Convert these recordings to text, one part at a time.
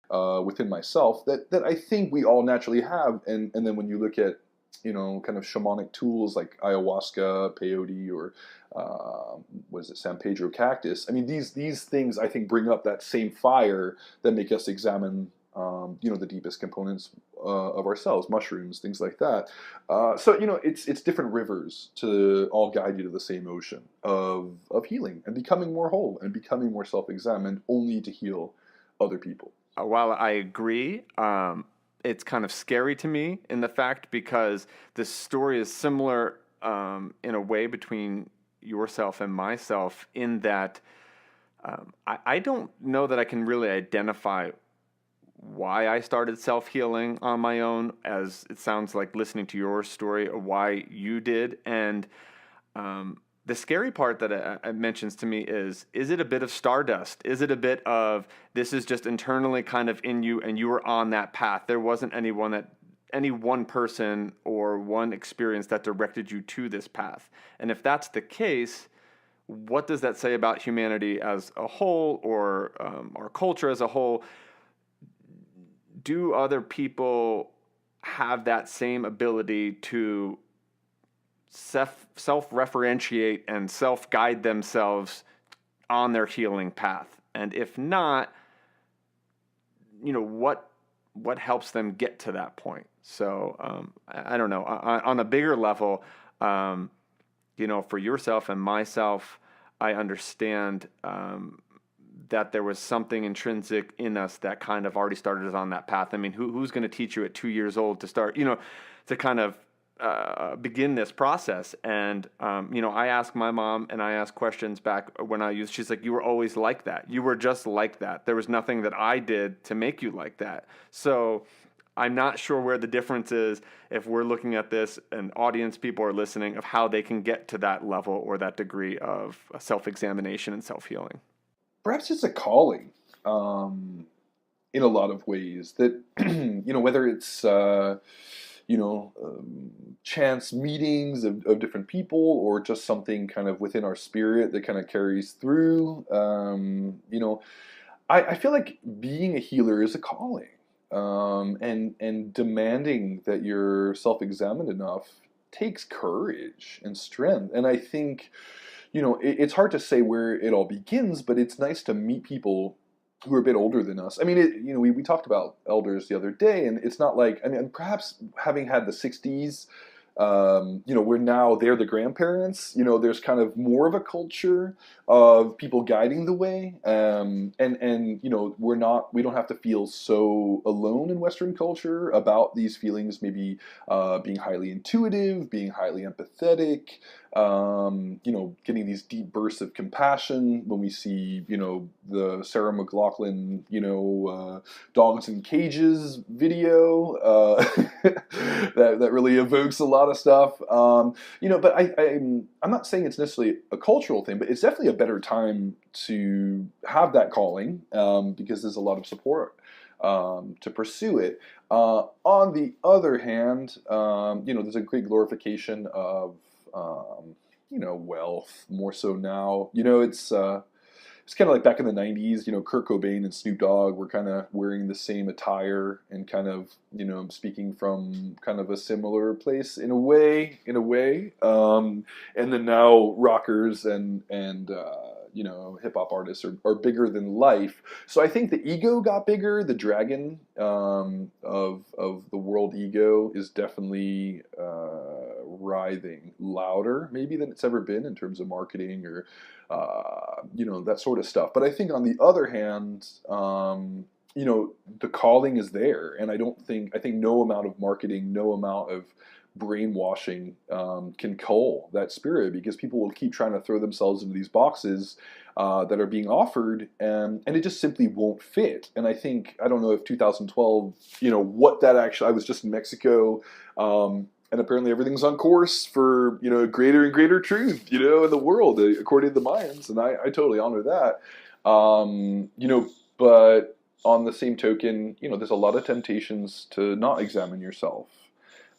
within myself that I think we all naturally have. And then when you look at, kind of shamanic tools like ayahuasca, peyote, or what is it, San Pedro cactus. I mean, these things I think bring up that same fire that make us examine, the deepest components of ourselves, mushrooms, things like that. So it's different rivers to all guide you to the same ocean of healing and becoming more whole and becoming more self-examined, only to heal other people. While I agree, it's kind of scary to me in the fact because this story is similar in a way between yourself and myself in that I don't know that I can really identify why I started self healing on my own, as it sounds like listening to your story, why you did. And the scary part that it mentions to me is it a bit of stardust? Is it a bit of this is just internally kind of in you and you were on that path? There wasn't any one person or one experience that directed you to this path. And if that's the case, what does that say about humanity as a whole or our culture as a whole? Do other people have that same ability to self-referentiate and self-guide themselves on their healing path? And if not, what helps them get to that point? So I don't know. On a bigger level, for yourself and myself, I understand that there was something intrinsic in us that kind of already started us on that path. I mean, who's going to teach you at 2 years old to start, to kind of begin this process? And, I asked my mom and I asked questions back when she's like, you were always like that. You were just like that. There was nothing that I did to make you like that. So I'm not sure where the difference is if we're looking at this and audience people are listening of how they can get to that level or that degree of self-examination and self-healing. Perhaps it's a calling, in a lot of ways that, whether it's chance meetings of different people, or just something kind of within our spirit that kind of carries through. I feel like being a healer is a calling, and demanding that you're self-examined enough takes courage and strength. And I think, it's hard to say where it all begins, but it's nice to meet people who are a bit older than us. I mean, we talked about elders the other day, and it's not like, I mean, perhaps having had the 60s, where now they're the grandparents, there's kind of more of a culture of people guiding the way. And we don't have to feel so alone in Western culture about these feelings, maybe being highly intuitive, being highly empathetic, getting these deep bursts of compassion when we see, the Sarah McLachlan, dogs in cages video, that really evokes a lot of stuff. But I'm not saying it's necessarily a cultural thing, but it's definitely a better time to have that calling, because there's a lot of support to pursue it. On the other hand, there's a great glorification of wealth, more so now. It's kind of like back in the 90s, Kurt Cobain and Snoop Dogg were kind of wearing the same attire and kind of, speaking from kind of a similar place in a way. And then now rockers and hip hop artists are bigger than life. So I think the ego got bigger. The dragon of the world ego is definitely writhing louder, maybe, than it's ever been in terms of marketing or that sort of stuff. But I think on the other hand, the calling is there, and I think no amount of marketing, no amount of brainwashing can cull that spirit, because people will keep trying to throw themselves into these boxes that are being offered, and it just simply won't fit. And I don't know if 2012, what that actually, I was just in Mexico, and apparently everything's on course for, greater and greater truth, in the world, according to the Mayans. And I totally honor that. But on the same token, there's a lot of temptations to not examine yourself.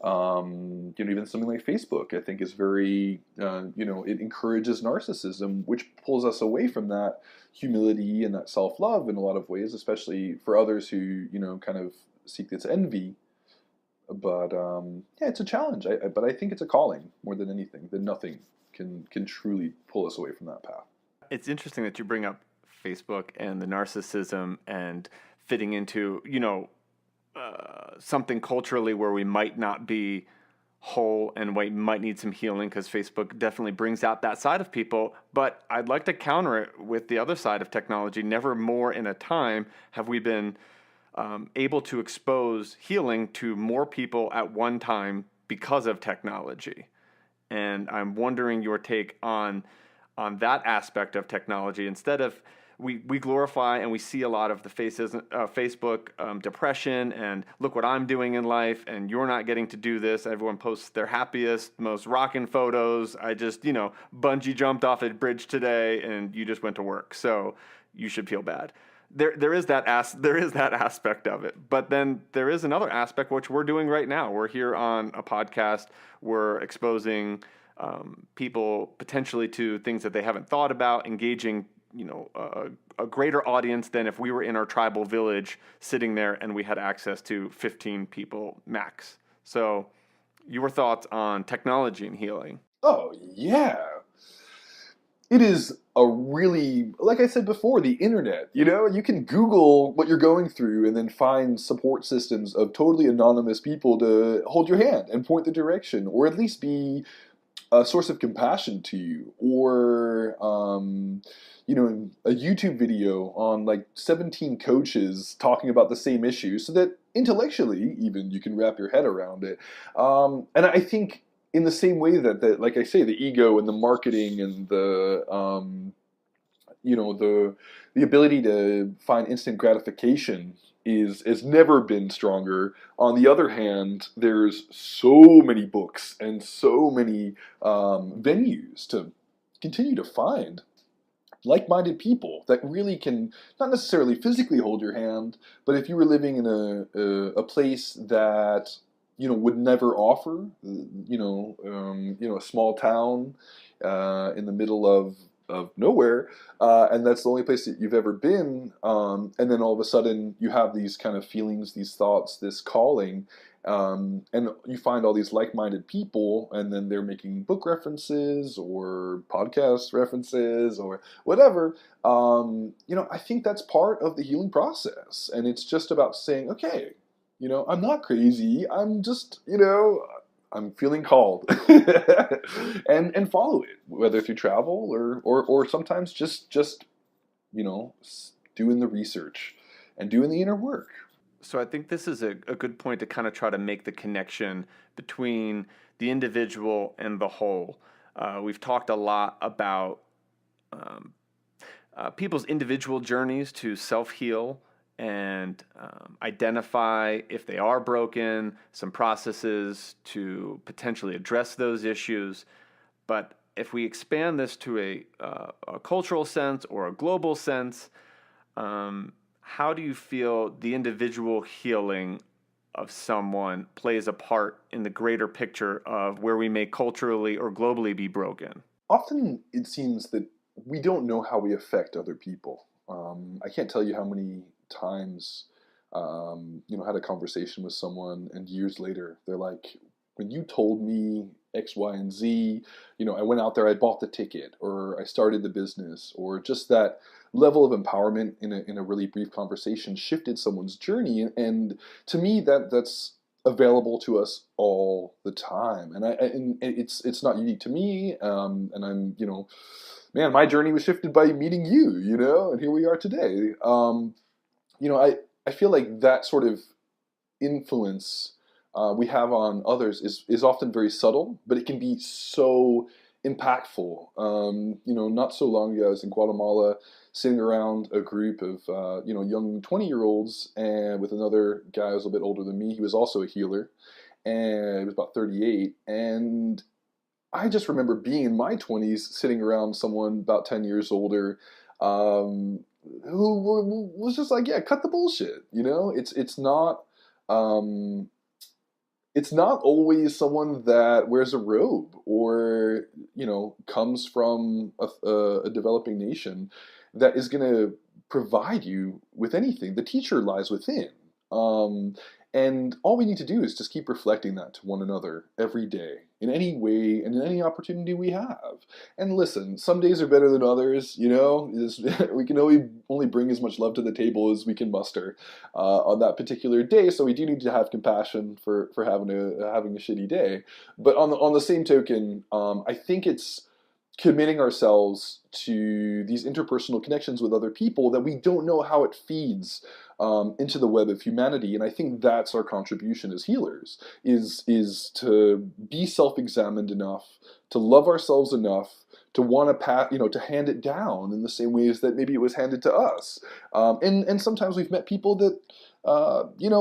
Even something like Facebook, I think, is very, it encourages narcissism, which pulls us away from that humility and that self-love in a lot of ways, especially for others who, kind of seek this envy. But yeah, it's a challenge. But I think it's a calling more than anything. That nothing can truly pull us away from that path. It's interesting that you bring up Facebook and the narcissism and fitting into, something culturally where we might not be whole and we might need some healing, because Facebook definitely brings out that side of people. But I'd like to counter it with the other side of technology. Never more in a time have we been able to expose healing to more people at one time because of technology. And I'm wondering your take on that aspect of technology. Instead of we glorify and we see a lot of the Facebook depression and look what I'm doing in life and you're not getting to do this. Everyone posts their happiest, most rockin' photos. I just, bungee jumped off a bridge today and you just went to work. So you should feel bad. There is that aspect of it. But then there is another aspect, which we're doing right now. We're here on a podcast. We're exposing people potentially to things that they haven't thought about, engaging a greater audience than if we were in our tribal village sitting there and we had access to 15 people max. So your thoughts on technology and healing? Oh, yeah. It is a really, like I said before, the internet. You can Google what you're going through and then find support systems of totally anonymous people to hold your hand and point the direction, or at least be a source of compassion to you, or a YouTube video on like 17 coaches talking about the same issue, so that intellectually even you can wrap your head around it. And I think in the same way that like I say, the ego and the marketing and the ability to find instant gratification has never been stronger. On the other hand, there's so many books and so many venues to continue to find like-minded people that really can not necessarily physically hold your hand, but if you were living in a place that would never offer, a small town in the middle of nowhere, and that's the only place that you've ever been, and then all of a sudden you have these kind of feelings, these thoughts, this calling, and you find all these like-minded people, and then they're making book references or podcast references or whatever. I think that's part of the healing process, and it's just about saying, okay, I'm not crazy. I'm just, I'm feeling called, and follow it, whether through travel or sometimes just doing the research and doing the inner work. So I think this is a good point to kind of try to make the connection between the individual and the whole. We've talked a lot about people's individual journeys to self-heal and identify if they are broken, some processes to potentially address those issues. But if we expand this to a cultural sense or a global sense, how do you feel the individual healing of someone plays a part in the greater picture of where we may culturally or globally be broken? Often it seems that we don't know how we affect other people. I can't tell you how many times, had a conversation with someone, and years later, they're like, when you told me X, Y, and Z, I went out there, I bought the ticket, or I started the business, or just that level of empowerment in a really brief conversation shifted someone's journey. And to me, that's available to us all the time. And it's not unique to me. And I'm, man, my journey was shifted by meeting you, and here we are today. I feel like that sort of influence we have on others is often very subtle, but it can be so impactful. Not so long ago, I was in Guatemala, sitting around a group of young 20-year-olds, and with another guy who was a bit older than me. He was also a healer, and he was about 38. And I just remember being in my 20s, sitting around someone about 10 years older, who was just like, yeah, cut the bullshit. It's not. it's not always someone that wears a robe or, comes from a developing nation that is going to provide you with anything. The teacher lies within. Um, and all we need to do is just keep reflecting that to one another every day, in any way and in any opportunity we have. And listen, some days are better than others, we can only bring as much love to the table as we can muster on that particular day. So we do need to have compassion for having a shitty day. But on the same token, I think it's committing ourselves to these interpersonal connections with other people that we don't know how it feeds into the web of humanity. And I think that's our contribution as healers, is to be self-examined enough, to love ourselves enough, to want to hand it down in the same ways that maybe it was handed to us. And sometimes we've met people that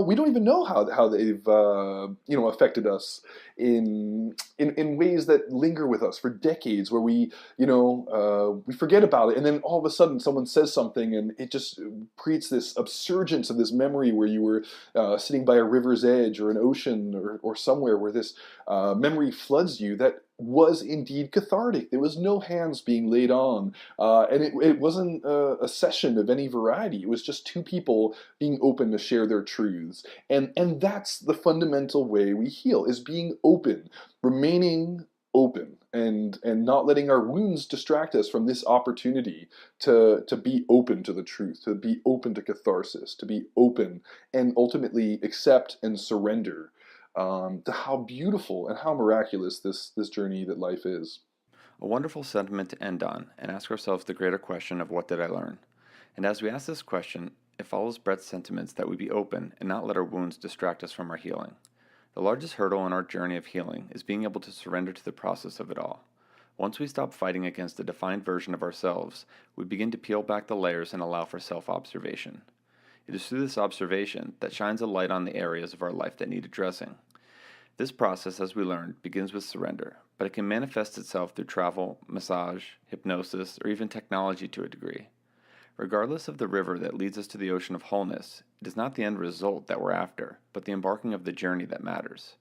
we don't even know how they've affected us in ways that linger with us for decades, where we forget about it, and then all of a sudden someone says something, and it just creates this upsurgence of this memory where you were sitting by a river's edge or an ocean or somewhere where this memory floods you that was indeed cathartic. There was no hands being laid on, and it wasn't a session of any variety. It was just two people being open to share their truths, and that's the fundamental way we heal, is being open, remaining open, and not letting our wounds distract us from this opportunity to be open to the truth, to be open to catharsis, to be open and ultimately accept and surrender to how beautiful and how miraculous this journey that life is. A wonderful sentiment to end on, and ask ourselves the greater question of what did I learn? And as we ask this question, it follows Brett's sentiments that we be open and not let our wounds distract us from our healing. The largest hurdle in our journey of healing is being able to surrender to the process of it all. Once we stop fighting against a defined version of ourselves, we begin to peel back the layers and allow for self-observation. It is through this observation that shines a light on the areas of our life that need addressing. This process, as we learned, begins with surrender, but it can manifest itself through travel, massage, hypnosis, or even technology to a degree. Regardless of the river that leads us to the ocean of wholeness, it is not the end result that we're after, but the embarking of the journey that matters.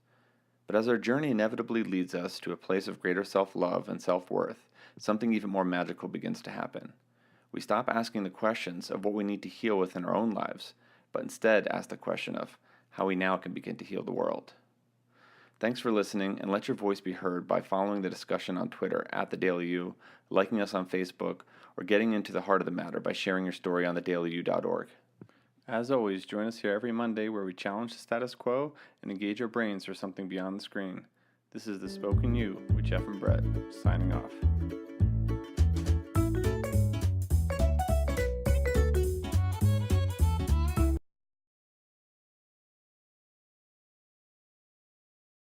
But as our journey inevitably leads us to a place of greater self-love and self-worth, something even more magical begins to happen. We stop asking the questions of what we need to heal within our own lives, but instead ask the question of how we now can begin to heal the world. Thanks for listening, and let your voice be heard by following the discussion on Twitter @TheDailyU, liking us on Facebook, or getting into the heart of the matter by sharing your story on thedailyU.org. As always, join us here every Monday where we challenge the status quo and engage our brains for something beyond the screen. This is The Spoken You with Jeff and Brett, signing off.